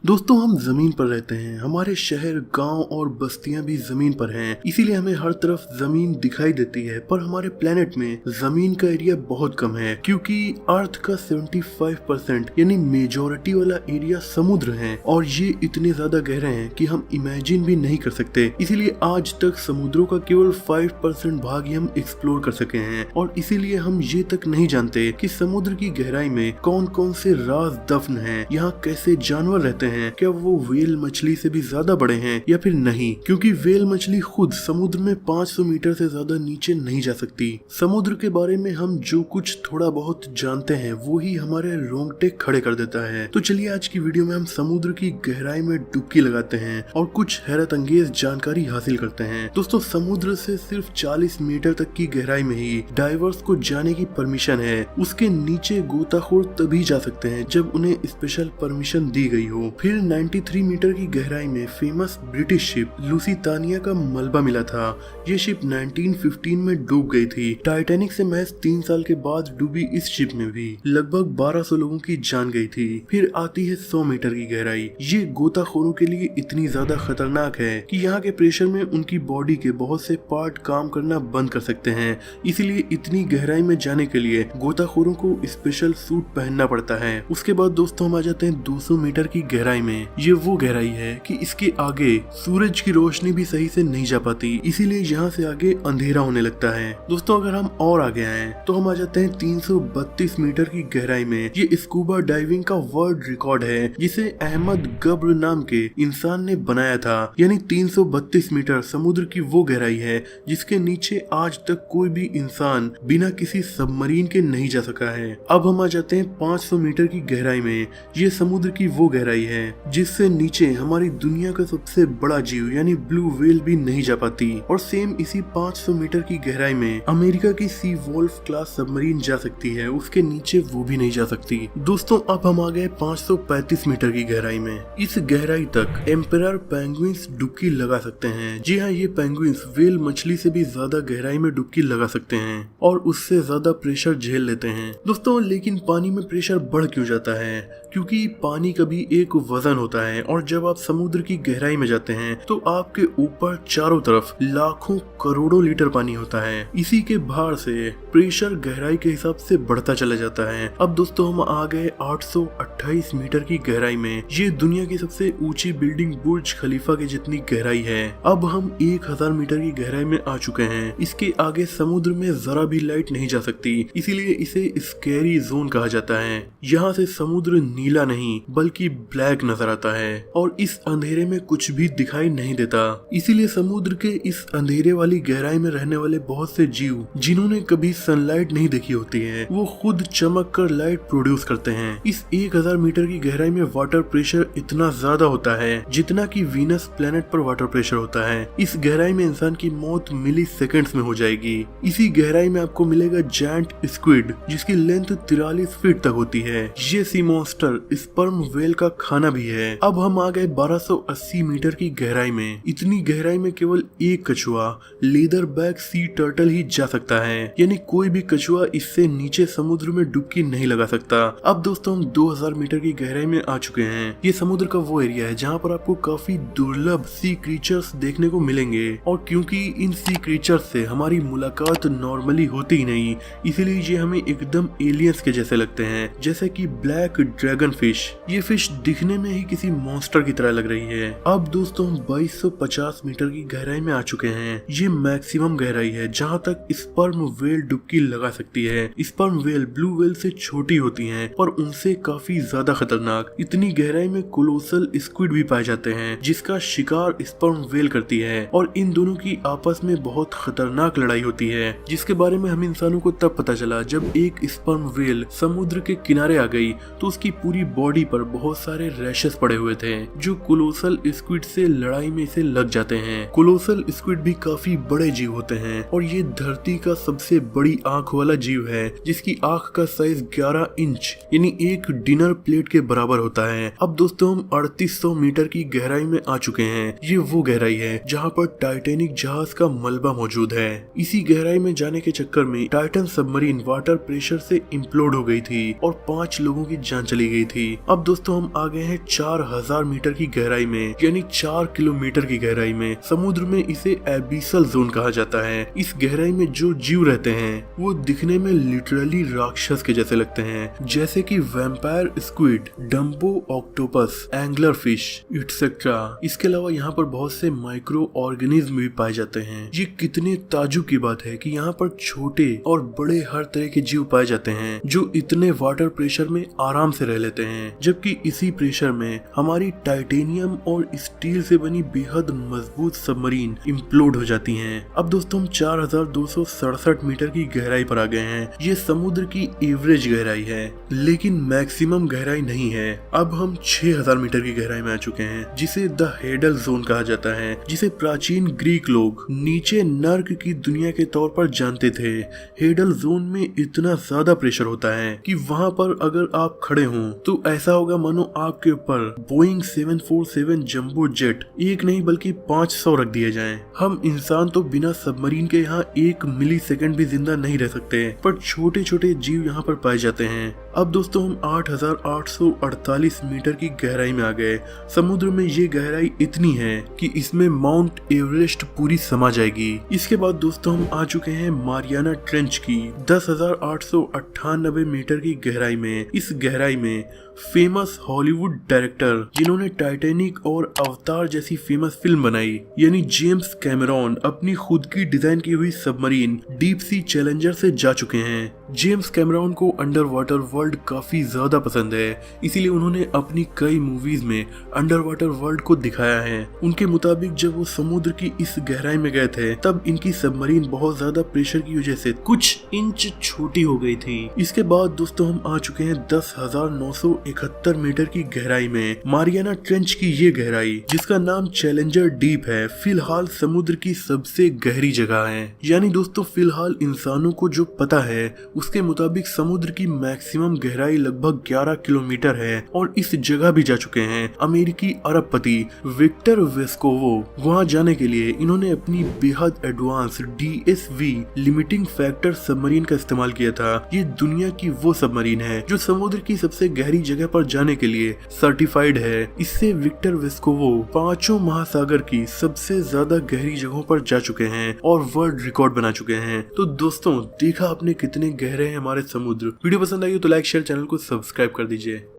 दोस्तों हम जमीन पर रहते हैं, हमारे शहर, गांव और बस्तियां भी जमीन पर हैं, इसीलिए हमें हर तरफ जमीन दिखाई देती है। पर हमारे प्लेनेट में जमीन का एरिया बहुत कम है क्योंकि अर्थ का 75% यानी मेजोरिटी वाला एरिया समुद्र है और ये इतने ज्यादा गहरे हैं कि हम इमेजिन भी नहीं कर सकते। इसीलिए आज तक समुद्रों का केवल 5% भाग ही हम एक्सप्लोर कर सके हैं और इसीलिए हम ये तक नहीं जानते कि समुद्र की गहराई में कौन कौन से राज दफन हैं, यहाँ कैसे जानवर रहते हैं, क्या वो व्हेल मछली से भी ज्यादा बड़े हैं या फिर नहीं, क्योंकि व्हेल मछली खुद समुद्र में 500 मीटर से ज्यादा नीचे नहीं जा सकती। समुद्र के बारे में हम जो कुछ थोड़ा बहुत जानते हैं वो ही हमारे रोंगटे खड़े कर देता है। तो चलिए आज की वीडियो में हम समुद्र की गहराई में डुबकी लगाते हैं और कुछ हैरत अंगेज जानकारी हासिल करते हैं। दोस्तों समुद्र से सिर्फ 40 मीटर तक की गहराई में ही डाइवर्स को जाने की परमिशन है। उसके नीचे गोताखोर तभी जा सकते हैं जब उन्हें स्पेशल परमिशन दी गई हो। फिर 93 मीटर की गहराई में फेमस ब्रिटिश शिप लुसितानिया का मलबा मिला था। ये शिप 1915 में डूब गई थी। टाइटैनिक से महज 3 साल के बाद डूबी इस शिप में भी लगभग 1200 लोगों की जान गई थी। फिर आती है 100 मीटर की गहराई। ये गोताखोरों के लिए इतनी ज्यादा खतरनाक है कि यहाँ के प्रेशर में उनकी बॉडी के बहुत से पार्ट काम करना बंद कर सकते हैं। इसीलिए इतनी गहराई में जाने के लिए गोताखोरों को स्पेशल सूट पहनना पड़ता है। उसके बाद दोस्तों हम आ जाते हैं 200 मीटर की गहराई में। ये वो गहराई है कि इसके आगे सूरज की रोशनी भी सही से नहीं जा पाती, इसीलिए यहाँ से आगे अंधेरा होने लगता है। दोस्तों अगर हम और आगे आए तो हम आ जाते हैं 332 मीटर की गहराई में। ये स्कूबा डाइविंग का वर्ल्ड रिकॉर्ड है जिसे अहमद गब्र नाम के इंसान ने बनाया था। यानी 332 मीटर समुद्र की वो गहराई है जिसके नीचे आज तक कोई भी इंसान बिना किसी सबमरीन के नहीं जा सका है। अब हम आ जाते हैं 500 मीटर की गहराई में। ये समुद्र की वो गहराई है जिससे नीचे हमारी दुनिया का सबसे बड़ा जीव यानी ब्लू व्हेल भी नहीं जा पाती। और सेम इसी 500 मीटर की गहराई में अमेरिका की सी वोल्फ क्लास सबमरीन जा सकती है, उसके नीचे वो भी नहीं जा सकती। दोस्तों अब हम आ गए 535 मीटर की गहराई में। इस गहराई तक एम्परर पेंगुइन्स डुबकी लगा सकते हैं। जी हाँ, ये पेंगुइन्स व्हेल मछली से भी ज्यादा गहराई में डुबकी लगा सकते हैं और उससे ज्यादा प्रेशर झेल लेते हैं। दोस्तों लेकिन पानी में प्रेशर बढ़ क्यों जाता है? क्योंकि पानी का भी एक वजन होता है और जब आप समुद्र की गहराई में जाते हैं तो आपके ऊपर चारों तरफ लाखों करोड़ों लीटर पानी होता है। इसी के भार से प्रेशर गहराई के हिसाब से बढ़ता चला जाता है। अब दोस्तों हम आ गए 828 मीटर की गहराई में। ये दुनिया की सबसे ऊंची बिल्डिंग बुर्ज खलीफा की जितनी गहराई है। अब हम 1000 मीटर की गहराई में आ चुके हैं। इसके आगे समुद्र में जरा भी लाइट नहीं जा सकती, इसीलिए इसे स्कैरी जोन कहा जाता है। यहाँ से समुद्र नीला नहीं बल्कि ब्लैक नजर आता है और इस अंधेरे में कुछ भी दिखाई नहीं देता। इसीलिए समुद्र के इस अंधेरे वाली गहराई में रहने वाले बहुत से जीव जिन्होंने कभी सनलाइट नहीं देखी होती है वो खुद चमक कर लाइट प्रोड्यूस करते हैं। इस 1000 मीटर की गहराई में वाटर प्रेशर इतना ज्यादा होता है जितना कि वीनस प्लेनेट पर वाटर प्रेशर होता है। इस गहराई में इंसान की मौत मिली सेकेंड्स में हो जाएगी। इसी गहराई में आपको मिलेगा जायंट स्क्विड जिसकी लेंथ 43 फीट तक होती है। ये सी मॉन्स्टर स्पर्म व्हेल का खाना भी है। अब हम आ गए 1280 मीटर की गहराई में। इतनी गहराई में केवल एक कछुआ लेदर बैक सी टर्टल ही जा सकता है, यानी कोई भी कछुआ इससे नीचे समुद्र में डुबकी नहीं लगा सकता। अब दोस्तों हम 2000 मीटर की गहराई में आ चुके हैं। ये समुद्र का वो एरिया है जहाँ पर आपको काफी दुर्लभ सी क्रीचर्स देखने को मिलेंगे और क्योंकि इन सी क्रीचर्स से हमारी मुलाकात नॉर्मली होती ही नहीं, इसीलिए ये हमें एकदम एलियंस के जैसे लगते हैं, जैसे कि ब्लैक ड्रैगन फिश। ये फिश दिखने में ही किसी मॉन्स्टर की तरह लग रही है। अब दोस्तों हम 2250 मीटर की गहराई में आ चुके हैं। ये मैक्सिमम गहराई है जहाँ तक स्पर्म व्हेल डुबकी लगा सकती है। स्पर्म व्हेल ब्लू व्हेल से छोटी होती हैं पर उनसे काफी ज्यादा खतरनाक। इतनी गहराई में कोलोसल स्क्विड भी पाए जाते हैं जिसका शिकार स्पर्म व्हेल करती है और इन दोनों की आपस में बहुत खतरनाक लड़ाई होती है जिसके बारे में हम इंसानों को तब पता चला जब एक स्पर्म व्हेल समुद्र के किनारे आ गई तो उसकी पूरी बॉडी पर बहुत सारे रैशेस पड़े हुए थे जो कोलोसल स्क्विड से लड़ाई में इसे लग जाते हैं। कोलोसल स्क्विड भी काफी बड़े जीव होते हैं और ये धरती का सबसे बड़ी आंख वाला जीव है जिसकी आंख का साइज 11 इंच यानी एक डिनर प्लेट के बराबर होता है। अब दोस्तों हम 3800 मीटर की गहराई में आ चुके हैं। ये वो गहराई है जहाँ पर टाइटैनिक जहाज का मलबा मौजूद है। इसी गहराई में जाने के चक्कर में टाइटन सबमरीन वाटर प्रेशर से इम्प्लोड हो गई थी और 5 लोगों की जान चली गई थी। अब दोस्तों हम आ गए हैं 4000 मीटर की गहराई में, यानी 4 किलोमीटर की गहराई में। समुद्र में इसे एबिसल जोन कहा जाता है। इस गहराई में जो जीव रहते हैं वो दिखने में लिटरली राक्षस के जैसे लगते हैं, जैसे कि vampire squid, dumbo octopus, angler fish etcetera. इसके अलावा यहाँ पर बहुत से माइक्रो ऑर्गेनिज्म भी पाए जाते हैं। ये कितने ताज्जुब की बात है कि यहाँ पर छोटे और बड़े हर तरह के जीव पाए जाते हैं जो इतने वाटर प्रेशर में आराम से रह लेते हैं, जबकि इसी प्रेशर में हमारी टाइटेनियम और स्टील से बनी बेहद मजबूत सबमरीन इम्प्लोड हो जाती हैं। अब दोस्तों हम 4267 मीटर की गहराई पर आ गए हैं। ये समुद्र की एवरेज गहराई है, लेकिन मैक्सिमम गहराई नहीं है। अब हम 6000 मीटर की गहराई में आ चुके हैं, जिसे द हेडल जोन कहा जाता है, जिसे प्राचीन ग्रीक लोग नीचे नर्क की दुनिया के तौर पर जानते थे। हेडल जोन में इतना ज्यादा प्रेशर होता है कि वहाँ पर अगर आप खड़े हों तो ऐसा होगा मानो आपके ऊपर बोइंग 747 जंबो जेट एक नहीं बल्कि 500 रख दिए जाएं। हम इंसान तो बिना सबमरीन के यहाँ 1 मिली सेकेंड भी जिंदा नहीं रह सकते, पर छोटे छोटे जीव यहाँ पर पाए जाते हैं। अब दोस्तों हम 8848 मीटर की गहराई में आ गए। समुद्र में ये गहराई इतनी है कि इसमें माउंट एवरेस्ट पूरी समा जाएगी। इसके बाद दोस्तों हम आ चुके हैं मारियाना ट्रेंच की 10,898 मीटर की गहराई में। इस गहराई में फेमस हॉलीवुड डायरेक्टर जिन्होंने टाइटैनिक और अवतार जैसी फेमस फिल्म बनाई, यानी जेम्स कैमेरॉन, अपनी खुद की डिजाइन की हुई सबमरीन डीप सी चैलेंजर से जा चुके हैं। जेम्स कैमेरॉन को अंडर वाटर वर्ल्ड काफी ज्यादा पसंद है, इसीलिए उन्होंने अपनी कई मूवीज में अंडर वाटर वर्ल्ड को दिखाया है। उनके मुताबिक जब वो समुद्र की इस गहराई में गए थे तब इनकी सबमरीन बहुत ज्यादा प्रेशर की वजह से कुछ इंच छोटी हो गई थी। इसके बाद दोस्तों हम आ चुके हैं 10,971 मीटर की गहराई में। मारियाना ट्रेंच की ये गहराई, जिसका नाम चैलेंजर डीप है, फिलहाल समुद्र की सबसे गहरी जगह है। यानी दोस्तों फिलहाल इंसानों को जो पता है उसके मुताबिक समुद्र की मैक्सिमम गहराई लगभग 11 किलोमीटर है, और इस जगह भी जा चुके हैं अमेरिकी अरबपति विक्टर वेस्कोवो। वहां जाने के लिए इन्होंने अपनी बेहद advance DSV limiting factor submarine का इस्तेमाल किया था। ये दुनिया की वो सबमरीन है जो समुद्र की सबसे गहरी जगह पर जाने के लिए सर्टिफाइड है। इससे विक्टर वेस्कोवो 5 महासागर की सबसे ज्यादा गहरी जगहों पर जा चुके हैं और वर्ल्ड रिकॉर्ड बना चुके हैं। तो दोस्तों देखा आपने कितने गहरे हैं हमारे समुद्र। वीडियो पसंद आई हो तो लाइक शेयर, चैनल को सब्सक्राइब कर दीजिए।